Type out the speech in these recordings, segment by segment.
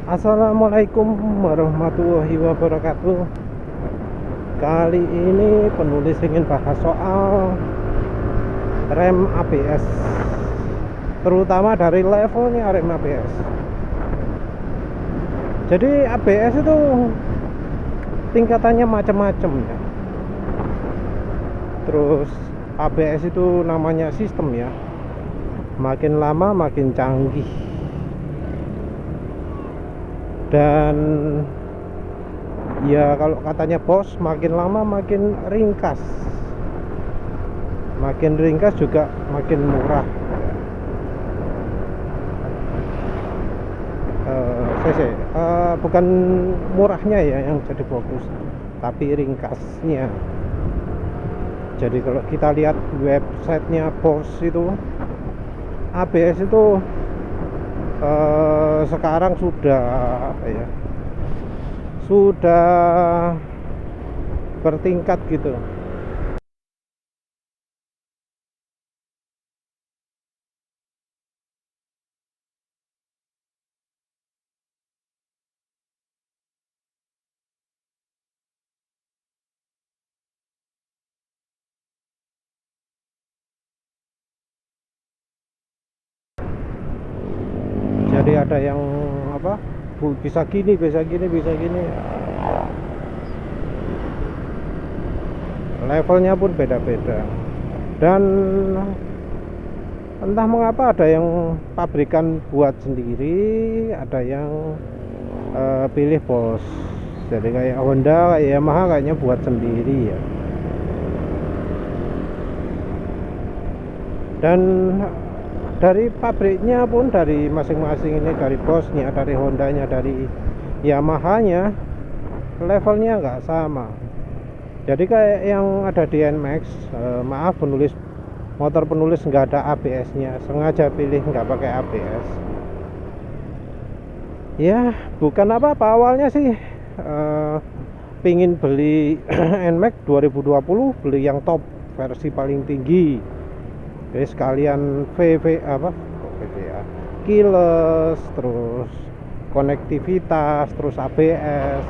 Assalamualaikum warahmatullahi wabarakatuh. Kali ini penulis ingin bahas soal rem ABS, terutama dari levelnya rem ABS. Jadi ABS itu tingkatannya macam-macam ya. Terus ABS itu namanya sistem ya, makin lama makin canggih. Dan ya kalau katanya bos, makin lama makin ringkas. Makin ringkas juga makin murah. Bukan murahnya ya yang jadi fokus, tapi ringkasnya. Jadi kalau kita lihat websitenya bos itu, ABS itu sekarang sudah sudah bertingkat gitu. Jadi ada yang bisa gini, bisa gini, bisa gini. Levelnya pun beda-beda. Dan entah mengapa ada yang pabrikan buat sendiri, ada yang pilih bos. Jadi kayak Honda, kayak Yamaha kayaknya buat sendiri ya. Dan dari pabriknya pun, dari masing-masing ini, dari bosnya, dari Hondanya, dari Yamahanya, levelnya nggak sama. Jadi kayak yang ada di NMAX, maaf motor penulis nggak ada ABS-nya, sengaja pilih nggak pakai ABS. Ya bukan apa-apa, awalnya sih pingin beli NMAX 2020, beli yang top, versi paling tinggi. Jadi sekalian VVA, keyless, terus konektivitas, terus ABS.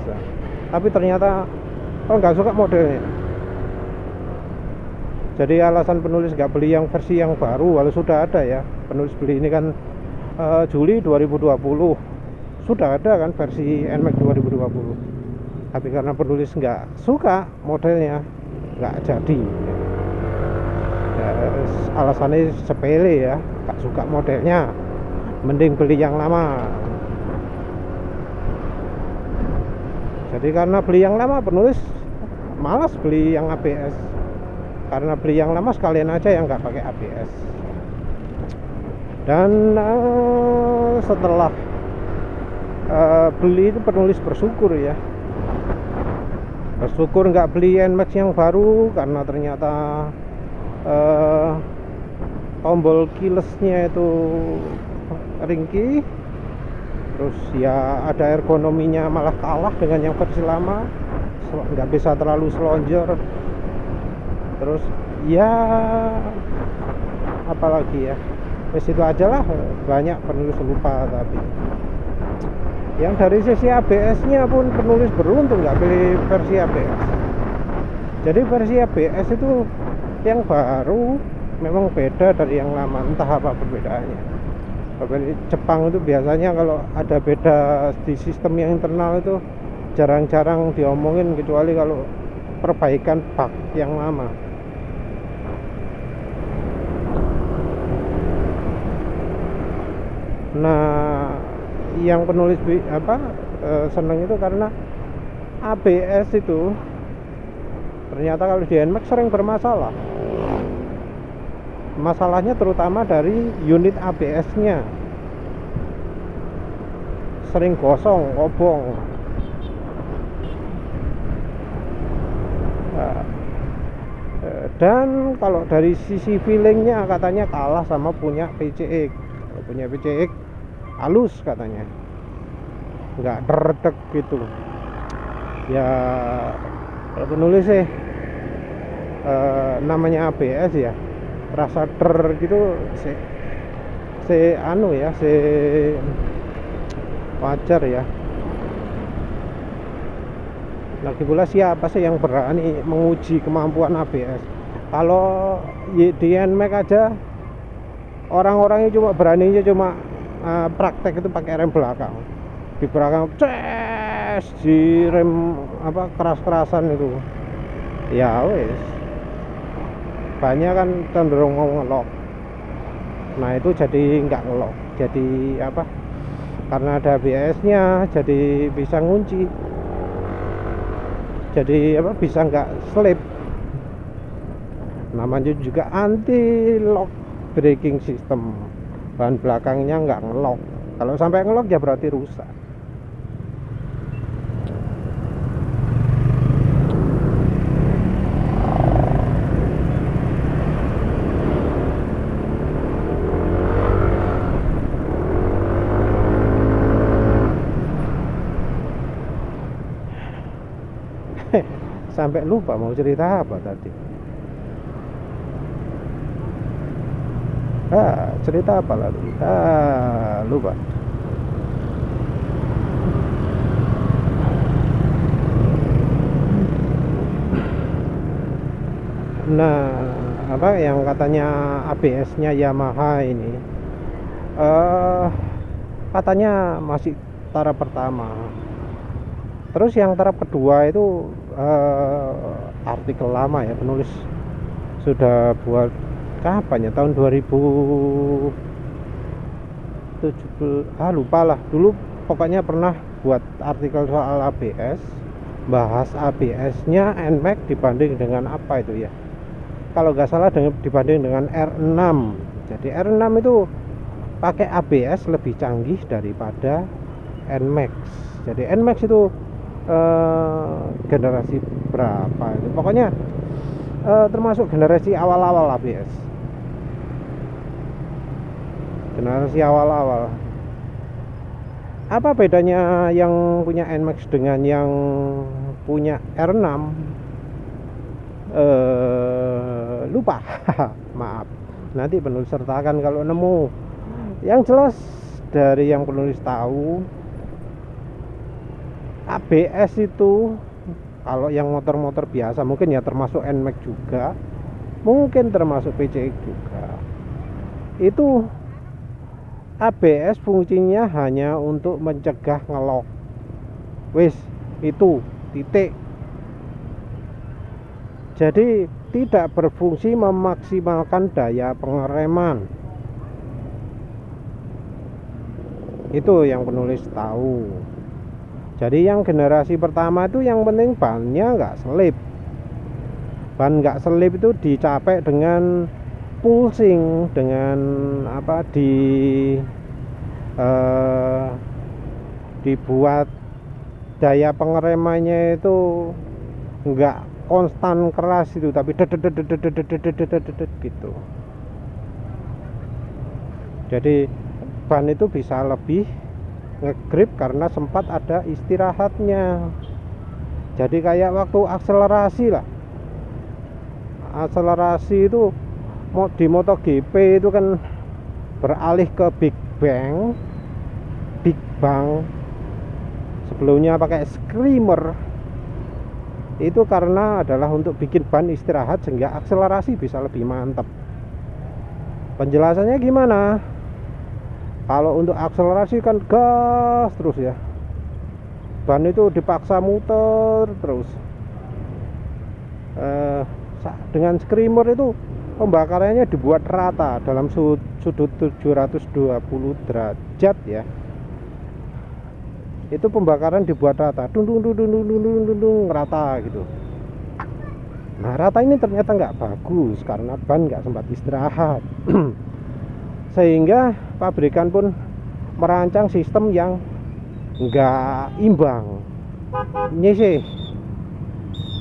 Tapi ternyata nggak suka modelnya. Jadi alasan penulis nggak beli yang versi yang baru, walau sudah ada ya. Penulis beli ini kan Juli 2020, sudah ada kan versi NMAX 2020. Tapi karena penulis nggak suka modelnya, nggak jadi. Alasannya sepele ya, gak suka modelnya, mending beli yang lama. Jadi karena beli yang lama, penulis malas beli yang ABS. Karena beli yang lama sekalian aja yang nggak pakai ABS. Dan setelah beli itu penulis bersyukur ya, bersyukur nggak beli NMAX yang baru, karena ternyata tombol keylessnya itu ringkih, terus ya ada ergonominya malah kalah dengan yang versi lama, nggak bisa terlalu selonjor. Terus ya apalagi ya, itu aja lah, banyak penulis lupa. Tapi yang dari sisi ABS-nya pun penulis beruntung nggak pilih versi ABS. Jadi versi ABS itu yang baru memang beda dari yang lama, entah apa perbedaannya. Jepang itu biasanya kalau ada beda di sistem yang internal itu jarang-jarang diomongin, kecuali kalau perbaikan bug yang lama. Nah, yang penulis seneng itu karena ABS itu ternyata kalau di NMAX sering bermasalah. Masalahnya terutama dari unit ABS-nya, sering gosong, kobong. Dan kalau dari sisi feelingnya katanya kalah sama punya PCX. Punya PCX halus katanya, nggak derdek gitu ya. Kalau penulis sih namanya ABS ya, rasa der gitu si wajar ya. Lagi pula siapa sih yang berani menguji kemampuan ABS? Kalau di NMAX aja orang-orangnya cuma beraninya cuma praktek itu pakai rem belakang. Di belakang ces di rem apa keras-kerasan itu. Ya wes. Banyak kan cenderung mau ngelok. Nah itu jadi nggak ngelok. Jadi apa? Karena ada ABS-nya jadi bisa ngunci. Jadi apa bisa nggak slip. Namanya juga anti lock braking system, ban belakangnya nggak ngelok. Kalau sampai ngelok ya berarti rusak. Sampai lupa mau cerita apa tadi. Cerita apa lagi? Lupa. Nah, apa yang katanya ABS-nya Yamaha ini katanya masih taraf pertama. Terus yang taraf kedua itu artikel lama ya, penulis sudah buat kapan ya, tahun 2017 lupa lah. Dulu pokoknya pernah buat artikel soal ABS, bahas ABS-nya NMAX dibanding dengan apa itu ya, kalau nggak salah dibanding dengan R6. Jadi R6 itu pakai ABS lebih canggih daripada NMAX. Jadi NMAX itu generasi berapa itu, pokoknya termasuk generasi awal-awal ABS, generasi awal-awal. Apa bedanya yang punya NMAX dengan yang punya R6? Lupa. Maaf, nanti penulis sertakan kalau nemu. Yang jelas dari yang penulis tahu, ABS itu kalau yang motor-motor biasa mungkin ya termasuk NMAX juga, mungkin termasuk PCX juga, itu ABS fungsinya hanya untuk mencegah ngelok. Wis, itu titik. Jadi tidak berfungsi memaksimalkan daya pengereman. Itu yang penulis tahu. Jadi yang generasi pertama itu yang penting bannya nggak selip. Ban nggak selip itu dicapai dengan pulsing, dengan apa, dibuat daya pengeremannya itu nggak konstan keras itu, tapi gitu. Jadi ban itu bisa lebih ngegrip karena sempat ada istirahatnya. Jadi kayak waktu akselerasi lah, akselerasi itu di MotoGP itu kan beralih ke Big Bang. Sebelumnya pakai screamer, itu karena adalah untuk bikin ban istirahat sehingga akselerasi bisa lebih mantap. Penjelasannya gimana? Kalau untuk akselerasi kan gas terus ya, ban itu dipaksa muter terus. Dengan screamer itu pembakarannya dibuat rata dalam sudut 720 derajat ya. Itu pembakaran dibuat rata, dung rata gitu. Nah rata ini ternyata nggak bagus karena ban nggak sempat istirahat. Sehingga pabrikan pun merancang sistem yang nggak imbang, nyisih,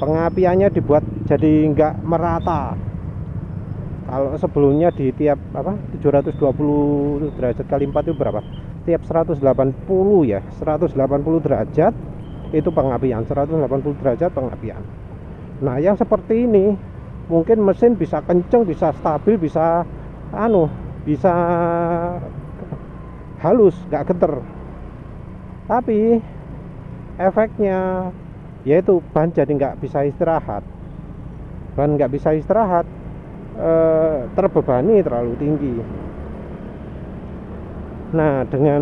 pengapiannya dibuat jadi nggak merata. Kalau sebelumnya di tiap 720 derajat kali 4 itu berapa? Tiap 180 ya, 180 derajat itu pengapian, 180 derajat pengapian. Nah yang seperti ini mungkin mesin bisa kenceng, bisa stabil, bisa bisa halus, nggak geter. Tapi efeknya yaitu ban jadi nggak bisa istirahat. Ban nggak bisa istirahat, terbebani terlalu tinggi. Nah, dengan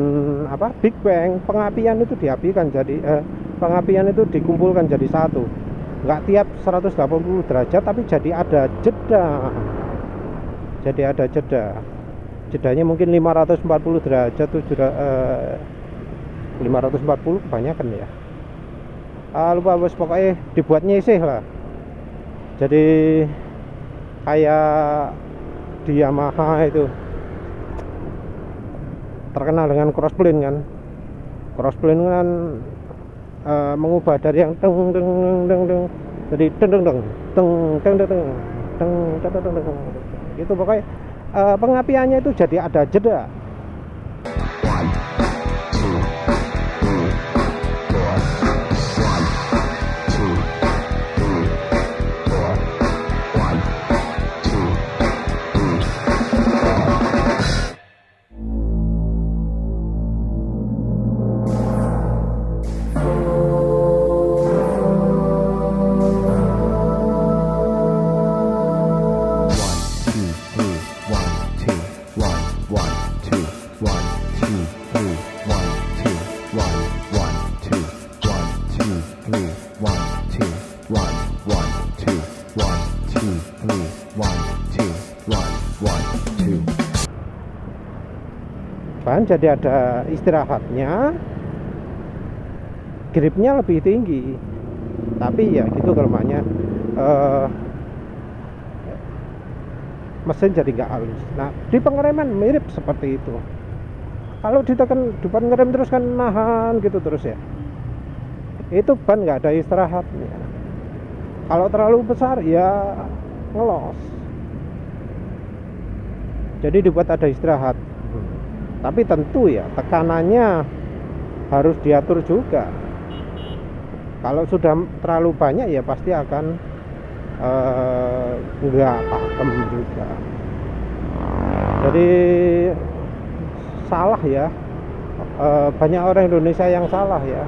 Big Bang, pengapian itu diapikan jadi pengapian itu dikumpulkan jadi satu. Nggak tiap 180 derajat, tapi jadi ada jeda. Jadi ada jeda. Jedanya mungkin 540 derajat tuh 540 kebanyakan ya. Lupa bos, pokoknya dibuat nyisih lah. Jadi kayak di Yamaha itu terkenal dengan crossplane kan. Crossplane kan mengubah dari yang deng deng deng deng jadi deng deng deng deng deng deng deng deng deng deng. Itu pokoknya pengapiannya itu jadi ada jeda. Ban jadi ada istirahatnya, gripnya lebih tinggi, tapi ya gitu kelemahannya, mesin jadi nggak halus. Nah, di pengereman mirip seperti itu. Kalau ditekan depan ngerem terus kan nahan gitu terus ya, itu ban nggak ada istirahatnya. Kalau terlalu besar ya ngelos. Jadi dibuat ada istirahat. Tapi tentu ya tekanannya harus diatur juga. Kalau sudah terlalu banyak ya pasti akan nggak pakem juga. Jadi salah ya, banyak orang Indonesia yang salah ya,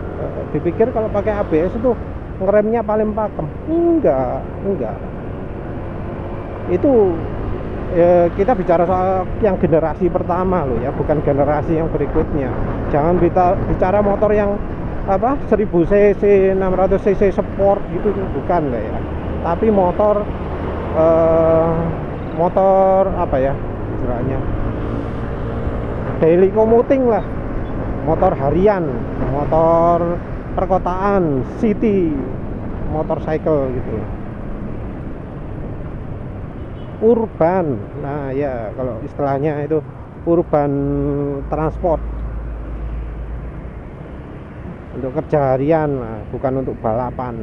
dipikir kalau pakai ABS itu ngeremnya paling pakem. Enggak. Itu kita bicara soal yang generasi pertama loh ya, bukan generasi yang berikutnya. Jangan bicara motor yang 1000 cc, 600 cc sport gitu, bukan lah ya. Tapi motor istilahnya daily commuting lah, motor harian, motor perkotaan, city, motorcycle gitu. Urban, nah ya kalau istilahnya itu urban transport, untuk kerja harian, nah, bukan untuk balapan.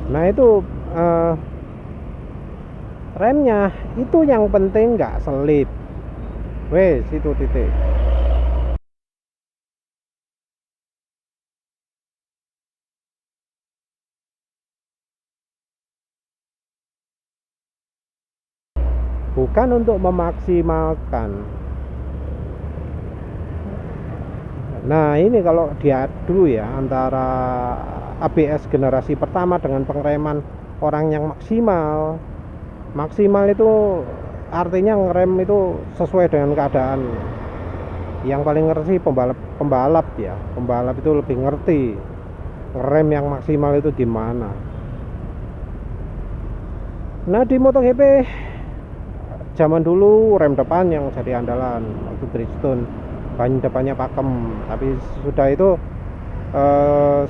Nah itu remnya itu yang penting nggak selip, wes itu titik. Bukan untuk memaksimalkan. Nah ini kalau diadu ya antara ABS generasi pertama dengan pengereman orang yang maksimal itu artinya ngerem itu sesuai dengan keadaan. Yang paling ngerti pembalap ya, pembalap itu lebih ngerti ngerem yang maksimal itu gimana. Nah di MotoGP zaman dulu rem depan yang jadi andalan, waktu Bridgestone ban depannya pakem. Tapi sudah itu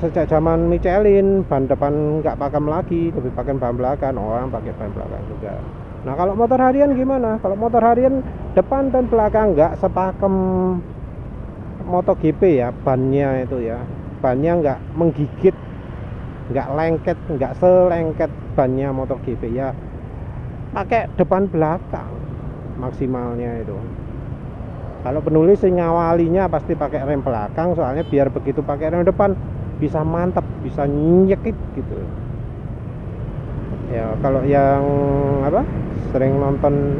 sejak zaman Michelin ban depan nggak pakem lagi, lebih pakai ban belakang, orang pakai ban belakang juga. Nah kalau motor harian gimana? Kalau motor harian depan dan belakang nggak sepakem MotoGP ya, bannya itu ya, bannya nggak menggigit, nggak lengket, nggak selengket bannya MotoGP ya, pakai depan belakang maksimalnya itu. Kalau penulis sih ngawalinya pasti pakai rem belakang, soalnya biar begitu pakai rem depan bisa mantap, bisa nyekit gitu ya. Kalau yang sering nonton,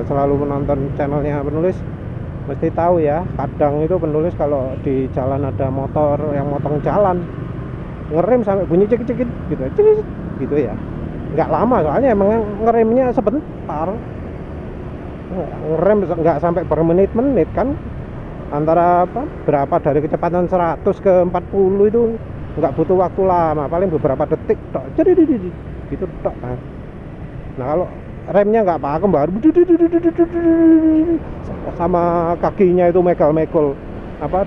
selalu menonton channelnya penulis, mesti tahu ya, kadang itu penulis kalau di jalan ada motor yang motong jalan, ngerem sampai bunyi cekit-cekit gitu, cekit gitu ya. Nggak lama soalnya emang ngeremnya sebentar, ngerem nggak sampai bermenit-menit kan, antara berapa dari kecepatan 100 ke 40 itu nggak butuh waktu lama, paling beberapa detik tok, jadi gitu tok. Nah kalau remnya nggak pakem baru sama kakinya itu megal-megol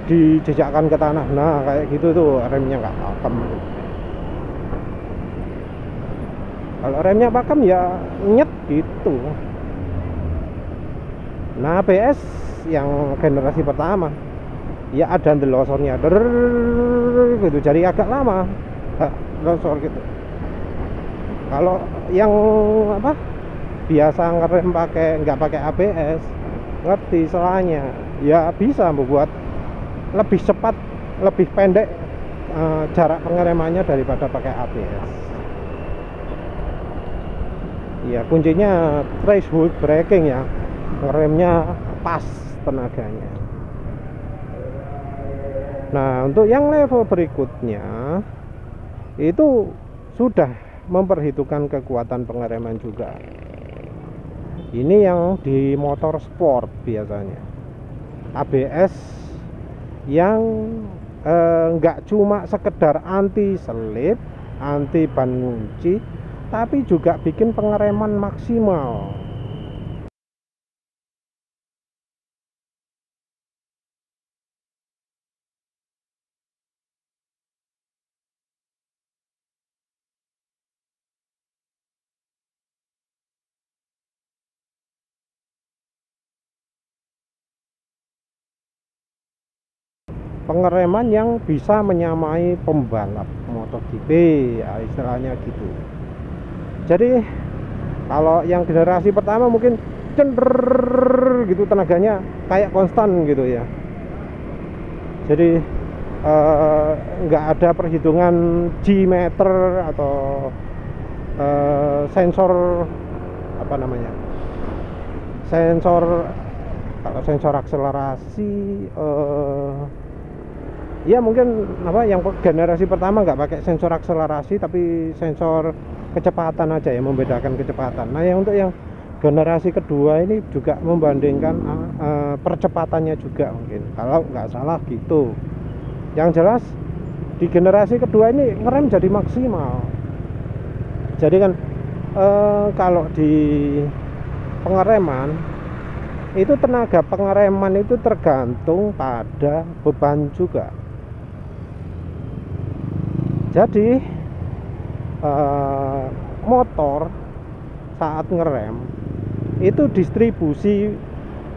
dijejakkan ke tanah, nah kayak gitu tuh remnya nggak pakem. Kalau remnya pakem ya nyet gitu. Nah ABS yang generasi pertama ya ada ndelosornya gitu, jadi agak lama ndelosor gitu. Kalau yang biasa ngerem nggak pakai ABS, ngerti salahnya, ya bisa membuat lebih cepat, lebih pendek jarak pengeremannya daripada pakai ABS. Ya kuncinya threshold braking ya, ngeremnya pas tenaganya. Nah untuk yang level berikutnya itu sudah memperhitungkan kekuatan pengereman juga. Ini yang di motor sport biasanya ABS yang nggak cuma sekedar anti selip, anti ban kunci, tapi juga bikin pengereman maksimal. Pengereman yang bisa menyamai pembalap MotoGP ya, istilahnya gitu. Jadi kalau yang generasi pertama mungkin cender gitu, tenaganya kayak konstan gitu ya. Jadi nggak ada perhitungan G-meter atau sensor kalau sensor akselerasi ya mungkin yang generasi pertama nggak pakai sensor akselerasi, tapi sensor kecepatan aja ya, membedakan kecepatan. Nah untuk yang generasi kedua ini juga membandingkan percepatannya juga mungkin, kalau nggak salah gitu. Yang jelas di generasi kedua ini ngerem jadi maksimal. Jadi kan kalau di pengereman itu tenaga pengereman itu tergantung pada beban juga. Jadi motor saat ngerem itu distribusi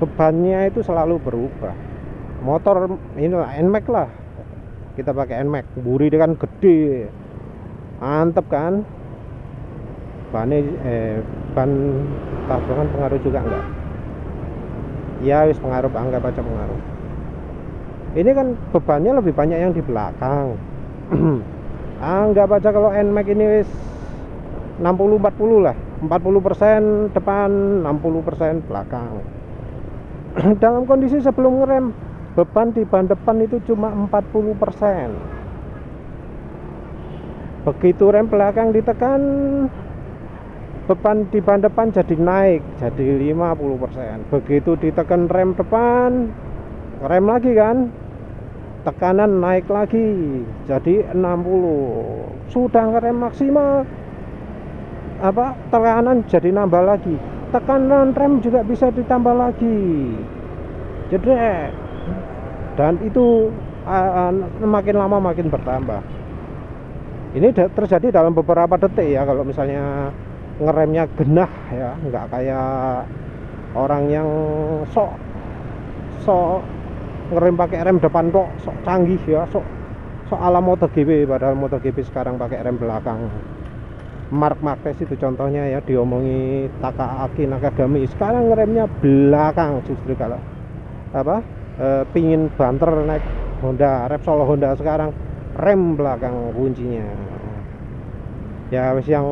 bebannya itu selalu berubah. Motor inilah NMAX lah, kita pakai NMAX, buri dia kan gede, mantep kan. Ban tabungan pengaruh juga enggak? Ya wis pengaruh, anggap aja pengaruh. Ini kan bebannya lebih banyak yang di belakang. Anggap aja kalau NMAX ini wis 60-40 lah, 40% depan, 60% belakang. Dalam kondisi sebelum ngerem, beban di ban depan itu cuma 40%. Begitu rem belakang ditekan, beban di ban depan jadi naik, jadi 50%. Begitu ditekan rem depan, rem lagi kan, tekanan naik lagi jadi 60. Sudah ngerem maksimal, tekanan jadi nambah lagi, tekanan rem juga bisa ditambah lagi, jadi dan itu makin lama makin bertambah. Ini terjadi dalam beberapa detik ya, kalau misalnya ngeremnya genah ya, nggak kayak orang yang sok ngerem pakai rem depan kok sok canggih ya, sok ala MotoGP, padahal MotoGP sekarang pakai rem belakang. Marc Marquez itu contohnya ya, diomongi Takaaki Nakagami, sekarang ngeremnya belakang justru. Kalau pingin banter naik Honda, Repsol Honda sekarang rem belakang kuncinya. Ya wis yang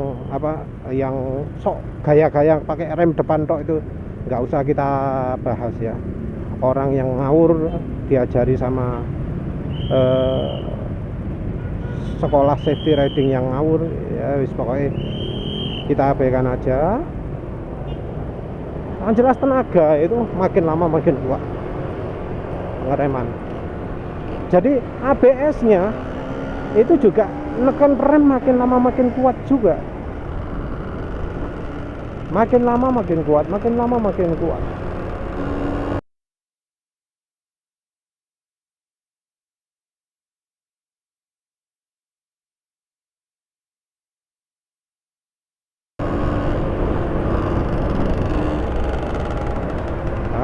sok gaya-gaya pakai rem depan tok itu nggak usah kita bahas ya. orang yang ngawur diajari sama sekolah safety riding yang ngawur, ya wis pokoknya kita abaikan aja. Yang jelas tenaga itu makin lama makin kuat pengereman. Jadi ABS-nya itu juga neken rem makin lama makin kuat juga. Makin lama makin kuat, makin lama makin kuat.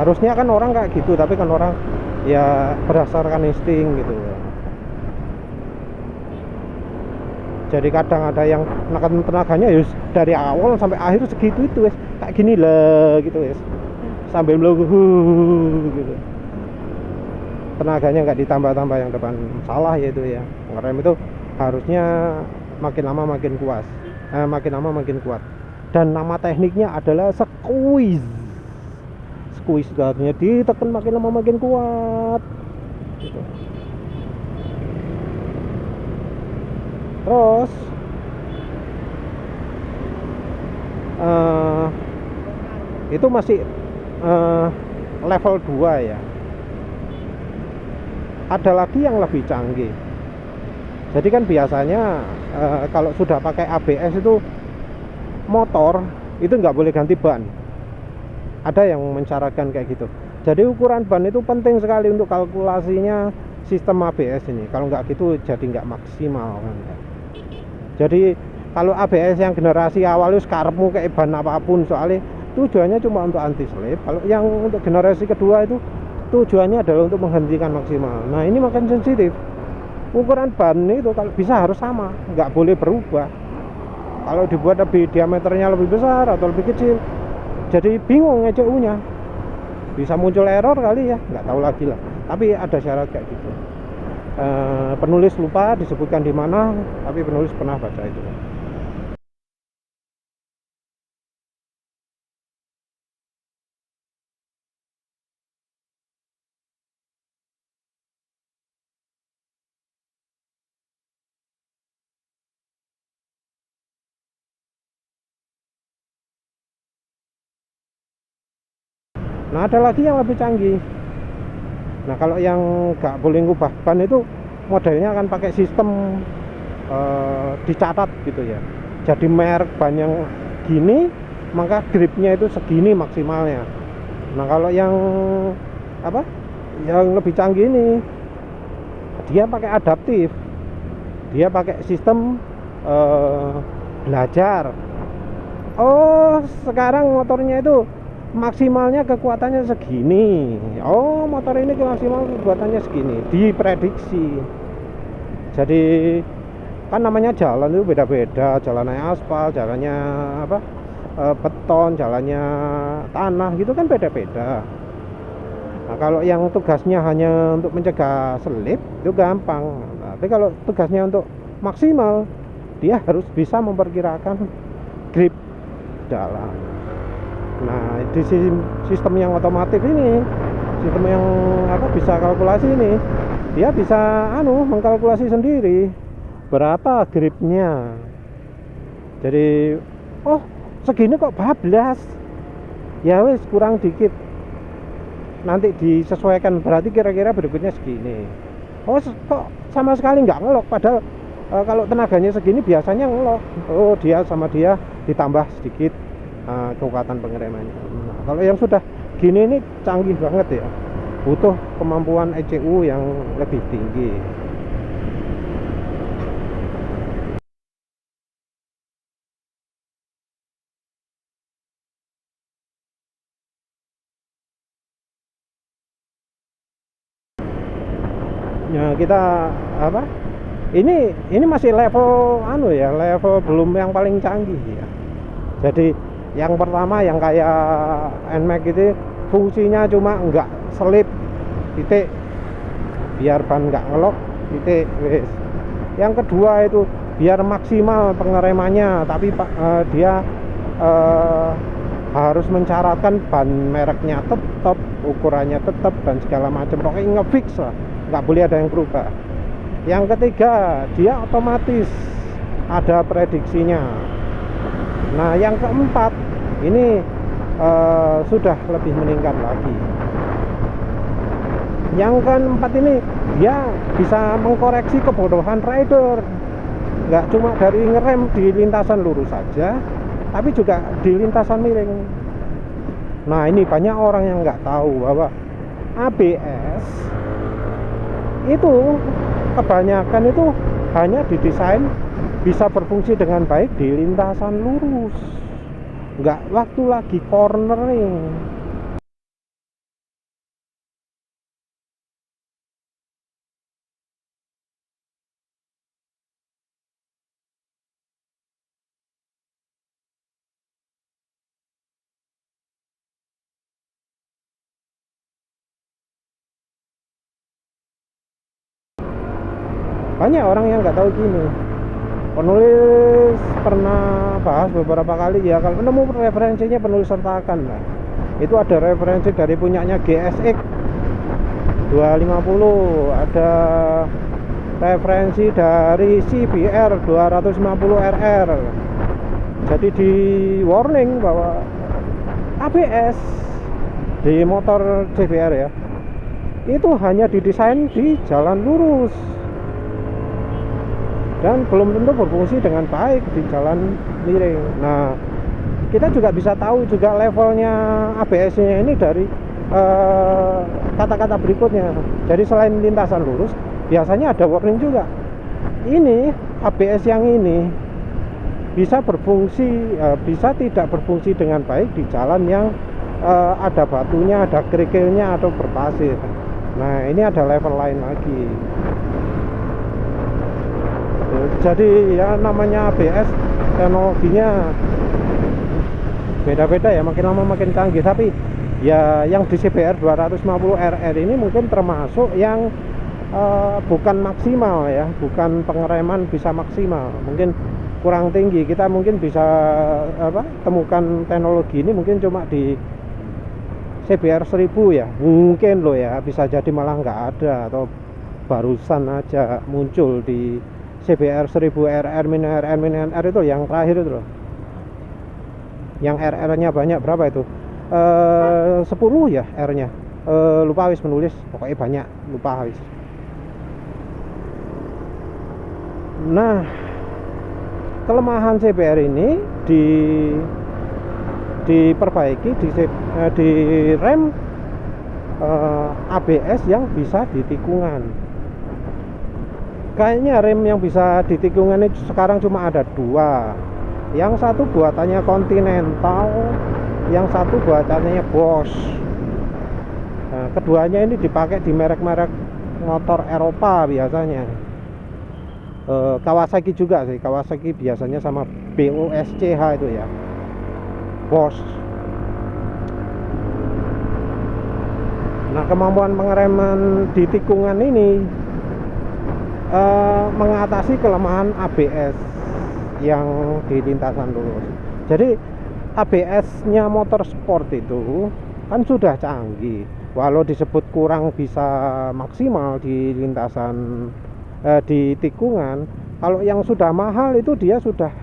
Harusnya kan orang kayak gitu, tapi kan orang ya berdasarkan insting gitu. Jadi kadang ada yang neken tenaganya ya dari awal sampai akhir segitu itu wes kayak gini lah gitu wes, sambil melulu gitu. Tenaganya nggak ditambah-tambah, yang depan salah ya itu ya. Ngerem itu harusnya makin lama makin kuat, makin lama makin kuat. Dan nama tekniknya adalah squeeze. Squeeze itu artinya ditekan makin lama makin kuat gitu. Terus itu masih level 2 ya. Ada lagi yang lebih canggih. Jadi kan biasanya kalau sudah pakai ABS itu motor itu nggak boleh ganti ban. Ada yang mensyaratkan kayak gitu. Jadi ukuran ban itu penting sekali untuk kalkulasinya sistem ABS ini. Kalau nggak gitu jadi nggak maksimal kan. Jadi kalau ABS yang generasi awal itu karepmu kayak ban apapun, soalnya tujuannya cuma untuk anti slip. Kalau yang untuk generasi kedua itu tujuannya adalah untuk menghentikan maksimal. Nah ini makin sensitif. Ukuran ban itu kalau bisa harus sama, nggak boleh berubah. Kalau dibuat lebih diameternya lebih besar atau lebih kecil, jadi bingung ECU-nya. Bisa muncul error kali ya, nggak tahu lagi lah. Tapi ada syarat kayak gitu. Penulis lupa disebutkan di mana, tapi penulis pernah baca itu. Nah ada lagi yang lebih canggih. Nah kalau yang nggak boleh ngubah ban itu modelnya akan pakai sistem dicatat gitu ya. Jadi merek ban yang gini, maka gripnya itu segini maksimalnya. Nah kalau yang apa? Yang lebih canggih ini, dia pakai adaptif. Dia pakai sistem belajar. Oh sekarang motornya itu maksimalnya kekuatannya segini. Oh motor ini maksimal kekuatannya segini, diprediksi. Jadi kan namanya jalan itu beda-beda, jalannya aspal, jalannya apa, beton, jalannya tanah gitu kan beda-beda. Nah kalau yang tugasnya hanya untuk mencegah selip itu gampang. Tapi kalau tugasnya untuk maksimal, dia harus bisa memperkirakan grip jalan. Nah di sistem yang otomatis ini, sistem yang apa bisa kalkulasi ini, dia bisa mengkalkulasi sendiri berapa gripnya. Jadi oh segini kok bablas, ya wes kurang dikit, nanti disesuaikan, berarti kira-kira berikutnya segini. Oh kok sama sekali nggak ngelok, padahal kalau tenaganya segini biasanya ngelok. Oh dia ditambah sedikit kekuatan pengeremannya. Nah, kalau yang sudah gini ini canggih banget ya, butuh kemampuan ECU yang lebih tinggi. Ya kita apa? Ini masih level level belum yang paling canggih ya. Jadi yang pertama yang kayak NMAX itu fungsinya cuma nggak selip, titik, biar ban nggak ngelok, titik, wes. Yang kedua itu biar maksimal pengeremannya, tapi dia harus mensyaratkan ban mereknya tetap ukurannya tetap dan segala macam, pokoknya ngefix lah, nggak boleh ada yang berubah. Yang ketiga, dia otomatis ada prediksinya. Nah yang keempat ini sudah lebih meningkat lagi. Yang keempat ini dia bisa mengkoreksi kebodohan rider, nggak cuma dari ngerem di lintasan lurus saja, tapi juga di lintasan miring. Nah ini banyak orang yang nggak tahu bahwa ABS itu kebanyakan itu hanya didesain bisa berfungsi dengan baik di lintasan lurus, nggak waktu lagi cornering. Banyak orang yang nggak tahu gini. Penulis pernah bahas beberapa kali ya, kalau nemu referensinya penulis sertakan lah. Itu ada referensi dari punyanya GSX 250, ada referensi dari CBR 250RR. Jadi di warning bahwa ABS di motor CBR ya, itu hanya didesain di jalan lurus dan belum tentu berfungsi dengan baik di jalan miring. Nah, kita juga bisa tahu juga levelnya ABS-nya ini dari kata-kata berikutnya. Jadi selain lintasan lurus, biasanya ada warning juga. Ini ABS yang ini bisa berfungsi, bisa tidak berfungsi dengan baik di jalan yang ada batunya, ada kerikilnya atau berpasir. Nah, ini ada level lain lagi. Jadi ya namanya ABS teknologinya beda-beda ya, makin lama makin canggih. Tapi ya yang di CBR 250RR ini mungkin termasuk yang bukan maksimal ya, bukan pengereman bisa maksimal, mungkin kurang tinggi. Kita mungkin bisa temukan teknologi ini mungkin cuma di CBR 1000 ya, mungkin loh ya, bisa jadi malah nggak ada atau barusan aja muncul di CBR 1000 RR mini RR mini RR itu yang terakhir itu loh, yang RR nya banyak, berapa itu 10 ya R nya, lupa wis menulis, pokoknya banyak, lupa wis. Nah kelemahan CBR ini diperbaiki di rem ABS yang bisa di tikungan. Kayaknya rem yang bisa di tikungan itu sekarang cuma ada dua. Yang satu buatannya Continental, yang satu buatannya Bosch. Nah, keduanya ini dipakai di merek-merek motor Eropa biasanya. Kawasaki juga sih, Kawasaki biasanya sama BOSCH itu ya, Bosch. Nah kemampuan pengereman di tikungan ini mengatasi kelemahan ABS yang di lintasan lurus. Jadi ABS-nya motor sport itu kan sudah canggih, walau disebut kurang bisa maksimal di lintasan di tikungan. Kalau yang sudah mahal itu dia sudah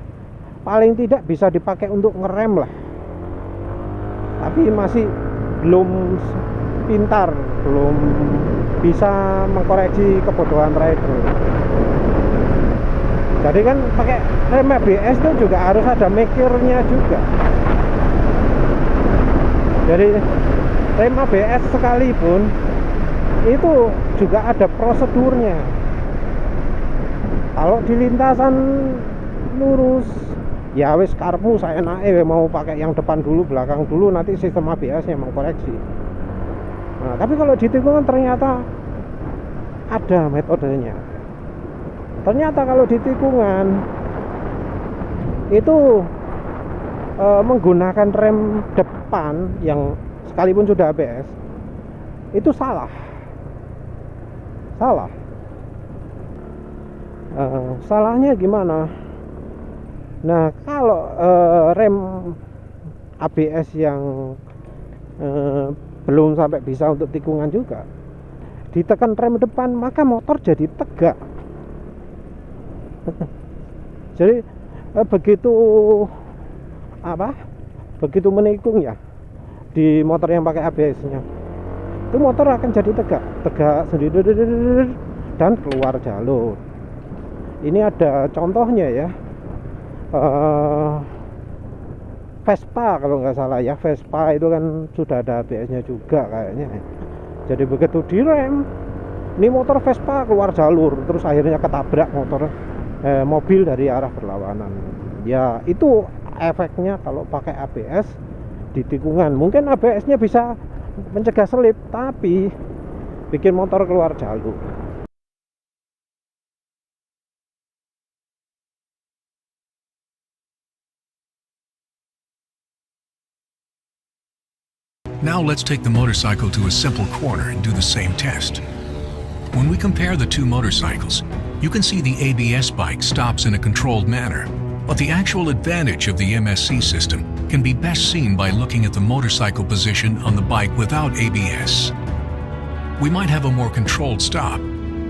paling tidak bisa dipakai untuk ngerem lah, tapi masih belum pintar, belum bisa mengkoreksi kebodohan rider. Jadi kan pakai rem ABS itu juga harus ada mikirnya juga. Jadi rem ABS sekalipun itu juga ada prosedurnya. Kalau di lintasan lurus ya wis karepmu saenake, mau pakai yang depan dulu belakang dulu, nanti sistem ABS-nya mengkoreksi. Nah, tapi kalau di tikungan ternyata ada metodenya. Ternyata kalau di tikungan itu menggunakan rem depan yang sekalipun sudah ABS itu salah. Salahnya gimana? Nah, kalau rem ABS yang belum sampai bisa untuk tikungan juga. Ditekan rem depan maka motor jadi tegak. Jadi begitu menikung ya di motor yang pakai ABS-nya, itu motor akan jadi tegak sendiri dan keluar jalur. Ini ada contohnya ya, Vespa kalau nggak salah ya. Vespa itu kan sudah ada ABS-nya juga kayaknya. Jadi begitu direm, ini motor Vespa keluar jalur, terus akhirnya ketabrak mobil dari arah berlawanan. Ya itu efeknya kalau pakai ABS di tikungan. Mungkin ABS-nya bisa mencegah selip, tapi bikin motor keluar jalur. Now let's take the motorcycle to a simple corner and do the same test. When we compare the two motorcycles, you can see the ABS bike stops in a controlled manner, but the actual advantage of the MSC system can be best seen by looking at the motorcycle position on the bike without ABS. We might have a more controlled stop,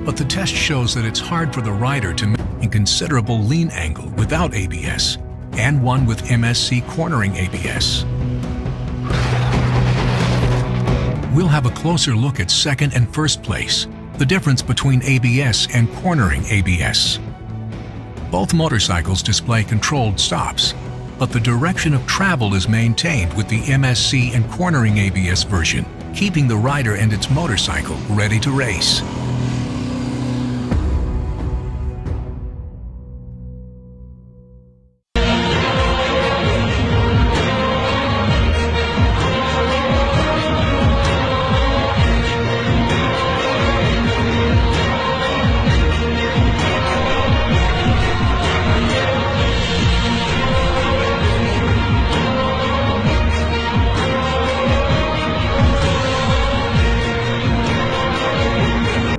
but the test shows that it's hard for the rider to maintain a considerable lean angle without ABS, and one with MSC cornering ABS. We'll have a closer look at second and first place, the difference between ABS and cornering ABS. Both motorcycles display controlled stops, but the direction of travel is maintained with the MSC and cornering ABS version, keeping the rider and its motorcycle ready to race.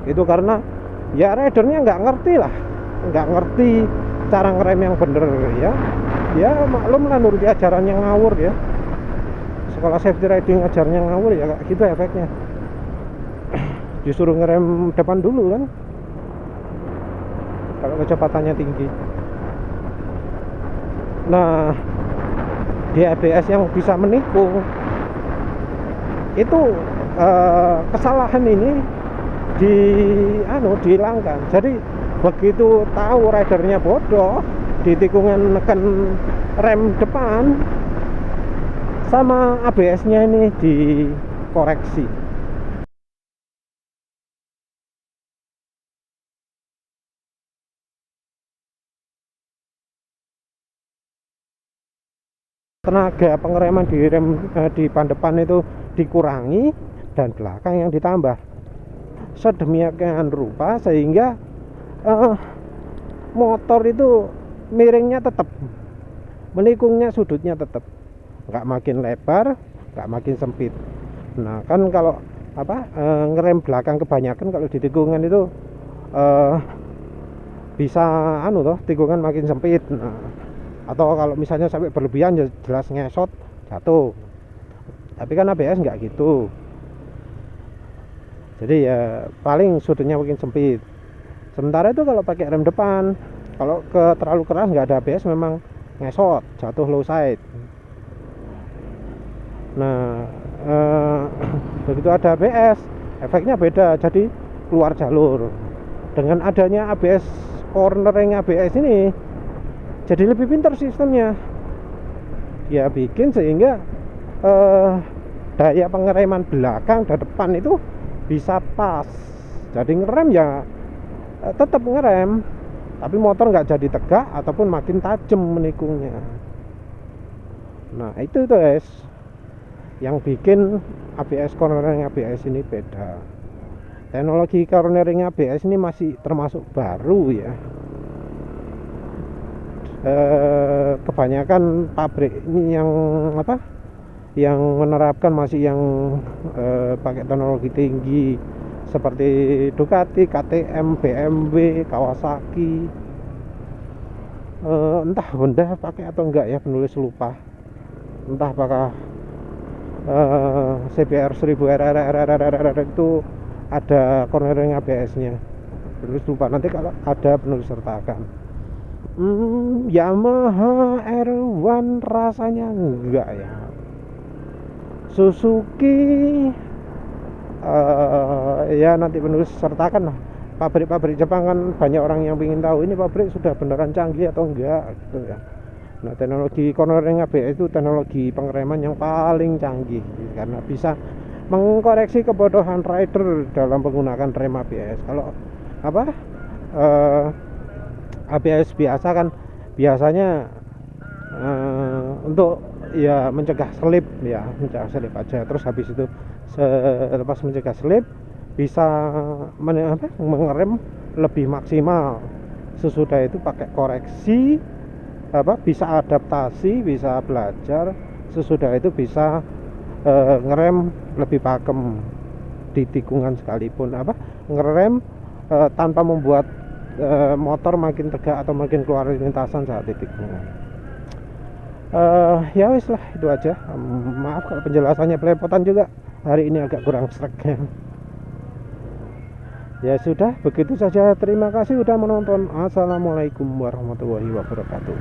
Itu karena ya ridernya nggak ngerti cara ngerem yang bener ya maklum lah, nuruti ajaran yang ngawur ya. Sekolah safety riding ajarnya ngawur ya, kayak gitu efeknya. Disuruh ngerem depan dulu kan kalau kecepatannya tinggi. Nah, di ABS yang bisa menikung itu kesalahan ini dihilangkan. Jadi begitu tahu ridernya bodoh, di tikungan neken rem depan sama ABS-nya ini dikoreksi. Tenaga pengereman di ban depan itu dikurangi dan belakang yang ditambah sedemikian rupa sehingga motor itu miringnya tetap, menikungnya sudutnya tetap, nggak makin lebar, nggak makin sempit. Nah kan kalau ngerem belakang kebanyakan kalau di tikungan itu bisa tikungan makin sempit. Nah, atau kalau misalnya sampai berlebihan ya jelas ngesot, jatuh. Tapi kan ABS nggak gitu. Jadi ya paling sudutnya makin sempit. Sementara itu kalau pakai rem depan, kalau terlalu keras nggak ada ABS memang ngesot, jatuh low side. Nah begitu ada ABS efeknya beda, jadi keluar jalur. Dengan adanya ABS, cornering ABS ini jadi lebih pintar sistemnya. Ya bikin sehingga daya pengereman belakang dan depan itu bisa pas. Jadi ngerem ya tetap ngerem, tapi motor nggak jadi tegak ataupun makin tajam menikungnya. Nah itu guys yang bikin ABS, cornering ABS ini beda. Teknologi cornering ABS ini masih termasuk baru ya. Kebanyakan pabrik ini yang menerapkan masih yang pakai teknologi tinggi seperti Ducati, KTM, BMW, Kawasaki. Entah Honda pakai atau enggak ya, penulis lupa. Entah apakah CBR 1000 RR itu ada cornering ABS-nya. Terus lupa, nanti kalau ada penulis sertakan. Yamaha R1 rasanya enggak ya. Suzuki ya nanti penulis sertakan lah. Pabrik-pabrik Jepang kan banyak orang yang ingin tahu ini pabrik sudah beneran canggih atau enggak gitu ya. Nah, teknologi cornering ABS itu teknologi pengereman yang paling canggih karena bisa mengkoreksi kebodohan rider dalam menggunakan rem ABS. Kalau ABS biasa kan biasanya untuk ya mencegah slip aja. Terus habis itu selepas mencegah slip bisa mengerem lebih maksimal. Sesudah itu pakai koreksi bisa adaptasi, bisa belajar. Sesudah itu bisa ngerem lebih pakem di tikungan sekalipun ngerem tanpa membuat motor makin tegak atau makin keluar lintasan saat di tikungan. Ya wis lah, itu aja. Maaf kalau penjelasannya belepotan juga, hari ini agak kurang sreg. Ya sudah, begitu saja. Terima kasih sudah menonton. Assalamualaikum warahmatullahi wabarakatuh.